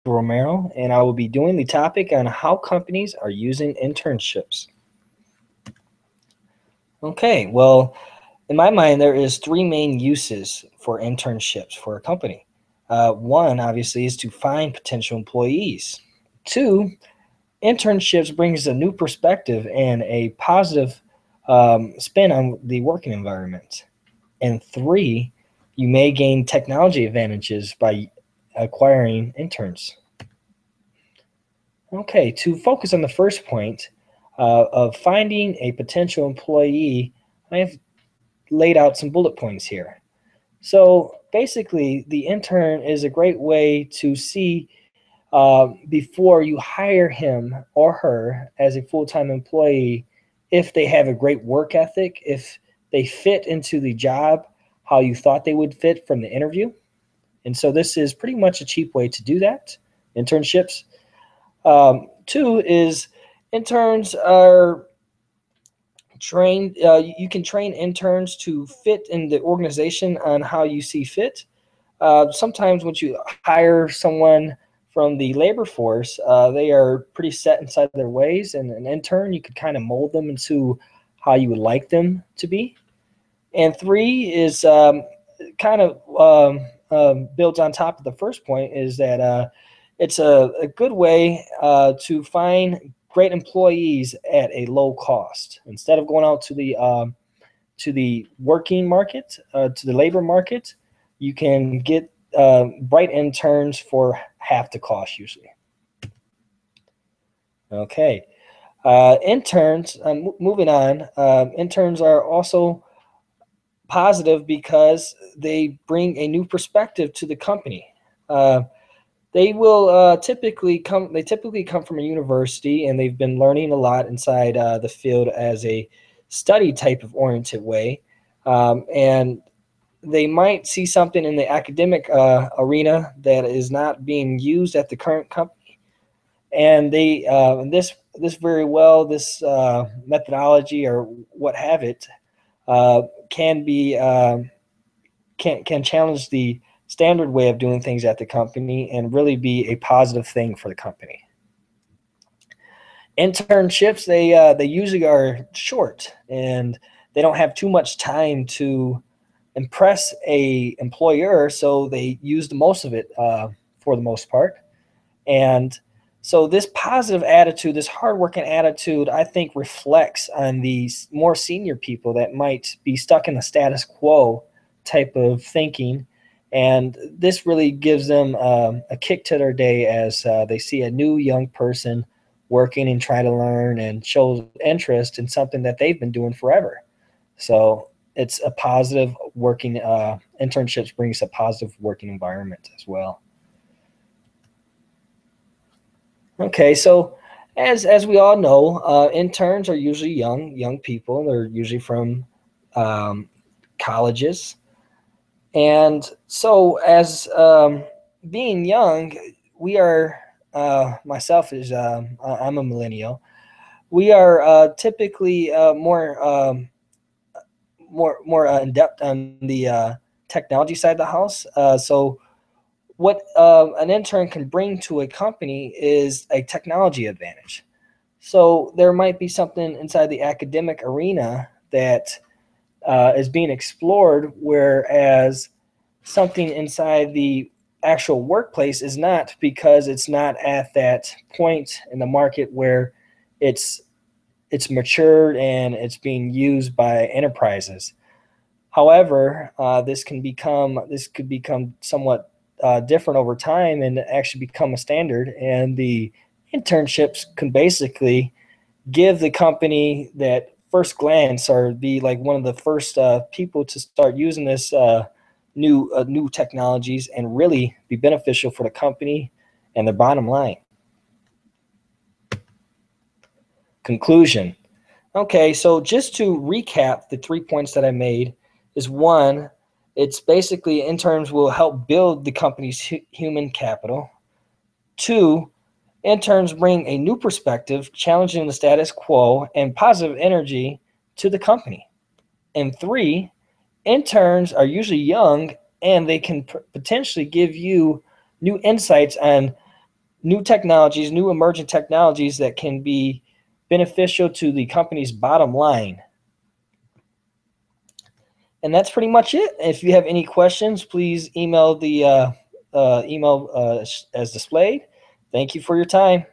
Romero, and I will be doing the topic on how companies are using internships. Okay, well, in my mind, there is three main uses for internships for a company. One, obviously, is to find potential employees. Two, internships brings a new perspective and a positive spin on the working environment. And three, you may gain technology advantages by acquiring interns. Okay, to focus on the first point of finding a potential employee, I have laid out some bullet points here. So basically, the intern is a great way to see before you hire him or her as a full time employee if they have a great work ethic, if they fit into the job how you thought they would fit from the interview. And so this is pretty much a cheap way to do that. Internships. Two is interns are trained. You can train interns to fit in the organization on how you see fit. Sometimes when you hire someone from the labor force, they are pretty set inside their ways, and an intern, you could kind of mold them into how you would like them to be. And three is kind of builds on top of the first point is that it's a good way to find great employees at a low cost instead of going out to the working market, to the labor market. You can get bright interns for half the cost usually. Okay, interns. Moving on. Interns are also positive because they bring a new perspective to the company. Uh, they will typically come. They typically come from a university, and they've been learning a lot inside the field as a study type of oriented way, and they might see something in the academic arena that is not being used at the current company, and they this very well this methodology or what have it can be can challenge the standard way of doing things at the company and really be a positive thing for the company. Internships they usually are short and they don't have too much time to impress a employer, so they use the most of it for the most part. And so this positive attitude, this hardworking attitude, I think reflects on these more senior people that might be stuck in the status quo type of thinking. And this really gives them a kick to their day as they see a new young person working and trying to learn and show interest in something that they've been doing forever. So it's a positive working internships brings a positive working environment as well. Okay, so as we all know, interns are usually young people. They're usually from um, colleges, and so as being young, we are. Myself is I'm a millennial. We are typically more in depth on the technology side of the house. So what an intern can bring to a company is a technology advantage. So there might be something inside the academic arena that is being explored, whereas something inside the actual workplace is not because it's not at that point in the market where it's it's matured and it's being used by enterprises. However, this could become somewhat different over time and actually become a standard. And the internships can basically give the company that first glance or be like one of the first people to start using this new technologies and really be beneficial for the company and their bottom line. Conclusion. Okay, so just to recap the 3 points that I made is one, it's basically interns will help build the company's human capital. Two, interns bring a new perspective, challenging the status quo and positive energy to the company. And three, interns are usually young and they can potentially give you new insights on new technologies, new emerging technologies that can be beneficial to the company's bottom line. And that's pretty much it. If you have any questions, please email the email as displayed. Thank you for your time.